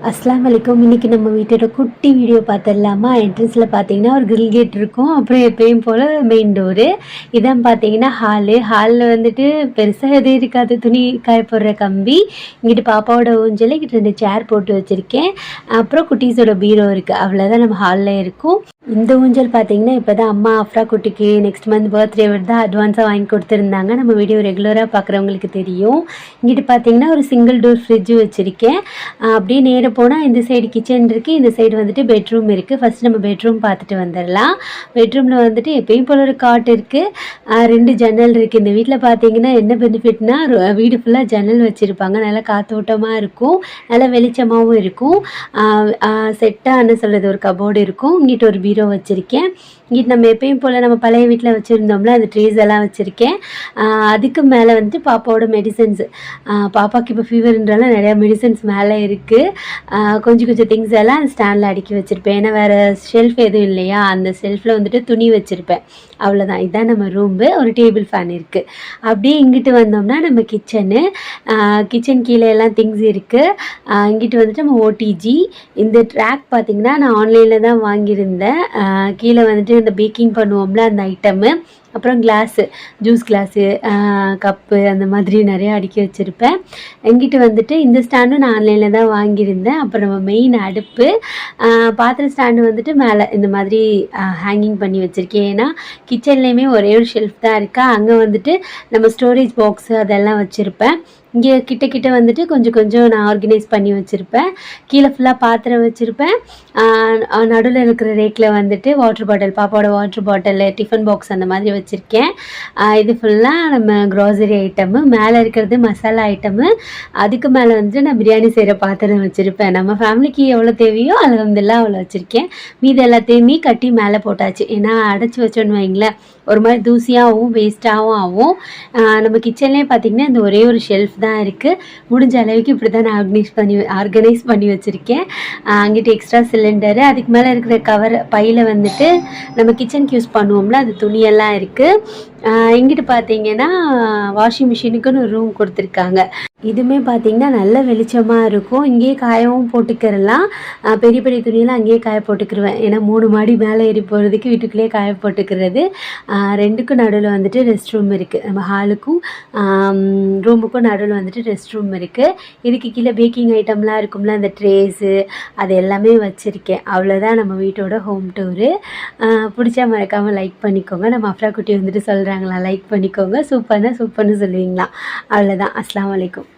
அஸ்ஸலாமு அலைக்கும். இன்னைக்கு நம்ம வீட்டோட குட்டி வீடியோ பார்த்துடலாமா? என்ட்ரன்ஸில் பார்த்தீங்கன்னா ஒரு கிரில் கேட் இருக்கும். அப்புறம் எப்பயும் போல் மெயின் டோரு. இதான் பார்த்தீங்கன்னா ஹாலில் வந்துட்டு பெருசாக எதுவும் இருக்காது. துணி காய போடுற கம்பி, இங்கிட்டு பாப்பாவோட ஊஞ்சல், இங்கிட்டு 2 சேர் போட்டு வச்சுருக்கேன். அப்புறம் குட்டீஸோட பீரோ இருக்குது. அவ்வளோதான் நம்ம ஹாலில் இருக்கும். இந்த ஊஞ்சல் பார்த்தீங்கன்னா இப்போ தான் அம்மா அஃப்ரா குட்டிக்கு நெக்ஸ்ட் மந்த் பர்த்டே வருது, அட்வான்ஸாக வாங்கி கொடுத்துருந்தாங்க. நம்ம வீடியோ ரெகுலராக பார்க்குறவங்களுக்கு தெரியும். இங்கிட்டு பார்த்தீங்கன்னா ஒரு சிங்கிள் டோர் ஃப்ரிட்ஜு வச்சுருக்கேன். அப்படியே நேராக போனால் இந்த சைடு கிச்சன் இருக்குது, இந்த சைடு வந்துட்டு பெட்ரூம் இருக்குது. ஃபஸ்ட் நம்ம பெட்ரூம் பார்த்துட்டு வந்துடலாம். பெட்ரூமில் வந்துட்டு எப்பயும் போல ஒரு காட் இருக்குது, 2 ஜன்னல் இருக்குது. இந்த வீட்டில் பார்த்தீங்கன்னா என்ன பெனிஃபிட்னா வீடு ஃபுல்லாக ஜன்னல் வச்சுருப்பாங்க. நல்லா காத்தோட்டமாக இருக்கும், நல்லா வெளிச்சமாகவும் இருக்கும். செட்டாக என்ன சொல்கிறது, ஒரு கபோர்டு இருக்கும். இங்கிட்டு ஒரு பீரோ வச்சுருக்கேன். இங்கிட்டு நம்ம எப்பயும் போல் நம்ம பழைய வீட்டில் வச்சுருந்தோம்ல, அந்த ட்ரீஸ் எல்லாம் வச்சுருக்கேன். அதுக்கு மேலே வந்துட்டு பாப்பாவோட மெடிசன்ஸு, பாப்பாவுக்கு இப்போ ஃபீவர்ன்றால நிறையா மெடிசன்ஸ் மேலே இருக்குது. கொஞ்சம் திங்ஸ் எல்லாம் ஸ்டாண்டில் அடுக்கி வச்சுருப்பேன். ஏன்னா வேறு ஷெல்ஃப் எதுவும் இல்லையா, அந்த ஷெல்ஃபில் வந்துட்டு துணி வச்சுருப்பேன். அவ்வளோதான். இதுதான் நம்ம ரூம்பு. ஒரு டேபிள் ஃபேன் இருக்குது. அப்படியே இங்கிட்டு வந்தோம்னா நம்ம கிச்சன் கீழே எல்லாம் திங்ஸ் இருக்குது. இங்கிட்டு வந்துட்டு நம்ம ஓடிஜி. இந்த ட்ராக் பார்த்திங்கன்னா நான் ஆன்லைனில் தான் வாங்கியிருந்தேன். கீழே வந்துட்டு இந்த பேக்கிங் பண்ணுவோம்ல அந்த ஐட்டமு, அப்புறம் கிளாஸு, ஜூஸ் கிளாஸு, கப்பு, அந்த மாதிரி நிறையா அடுக்கி வச்சுருப்பேன். எங்கிட்ட வந்துட்டு இந்த ஸ்டாண்டும் நான் ஆன்லைனில் தான் வாங்கியிருந்தேன். அப்புறம் நம்ம மெயின் அடுப்பு, பாத்திர ஸ்டாண்டு வந்துட்டு மேலே இந்த மாதிரி ஹேங்கிங் பண்ணி வச்சுருக்கேன். ஏன்னா கிச்சன்லேயுமே ஒரே ஒரு ஷெல்ஃப் தான் இருக்கா, அங்கே வந்துட்டு நம்ம ஸ்டோரேஜ் பாக்ஸு அதெல்லாம் வச்சுருப்பேன். இங்கே கிட்ட வந்துட்டு கொஞ்சம் நான் ஆர்கனைஸ் பண்ணி வச்சுருப்பேன். கீழே ஃபுல்லாக பாத்திரம் வச்சுருப்பேன். நடுவில் இருக்கிற ரேக்கில் வந்துட்டு வாட்டர் பாட்டில், பாப்பாவோட வாட்டர் பாட்டில், டிஃபன் பாக்ஸ் அந்த மாதிரி வச்சுருக்கேன். இது ஃபுல்லாக நம்ம க்ராசரி ஐட்டமு. மேலே இருக்கிறது மசாலா ஐட்டமு. அதுக்கு மேலே வந்துட்டு நான் பிரியாணி செய்கிற பாத்திரம் வச்சுருப்பேன். நம்ம ஃபேமிலிக்கு எவ்வளோ தேவையோ அல்ஹம்துலில்லாஹ் அவ்வளோ வச்சுருக்கேன். மீது எல்லாத்தையுமே கட்டி மேலே போட்டாச்சு. ஏன்னா அடைச்சி வச்சோன்னு வைங்களேன், ஒரு மாதிரி தூசியாகவும் வேஸ்ட்டாகவும் ஆகும். நம்ம கிச்சன்லேயே பார்த்திங்கன்னா இந்த ஒரே ஒரு ஷெல்ஃப் தான் இருக்குது. முடிஞ்ச அளவுக்கு இப்படி தான் நான் ஆர்கனைஸ் பண்ணி வச்சுருக்கேன். அங்கிட்டு எக்ஸ்ட்ரா சிலிண்டரு, அதுக்கு மேலே இருக்கிற கவர் பையில் வந்துட்டு நம்ம கிச்சனுக்கு யூஸ் பண்ணுவோம்ல அது துணியெல்லாம் இருக்குது. இங்கிட்டு பார்த்தீங்கன்னா வாஷிங் மிஷினுக்குன்னு ஒரு ரூம் கொடுத்துருக்காங்க. இதுவுமே பார்த்திங்கன்னா நல்ல வெளிச்சமாக இருக்கும். இங்கேயே காயவும் போட்டுக்கிறலாம். பெரிய துணியெல்லாம் அங்கேயே காய போட்டுக்கிருவேன். ஏன்னா 3 மாடி மேலே ஏறி போகிறதுக்கு வீட்டுக்குள்ளேயே காய போட்டுக்கிறது. 2க்கும் நடுவில் வந்துட்டு ரெஸ்ட் ரூம் இருக்குது. நம்ம ஹாலுக்கும் ரூமுக்கும் நடுவில் வந்துட்டு ரெஸ்ட் ரூம் இருக்குது. இதுக்கு கீழே பேக்கிங் ஐட்டம்லாம் இருக்கும்ல, அந்த ட்ரேஸு, அது எல்லாமே வச்சுருக்கேன். அவ்வளோதான் நம்ம வீட்டோட ஹோம் டூரு. பிடிச்சா மறக்காமல் லைக் பண்ணிக்கோங்க. நம்ம அஃப்ரா குட்டி வந்துட்டு சொல்கிறாங்களா, லைக் பண்ணிக்கோங்க. சூப்பர்னு சொல்லுவீங்களா? அவ்வளோதான். அஸ்ஸலாமு அலைக்கும்.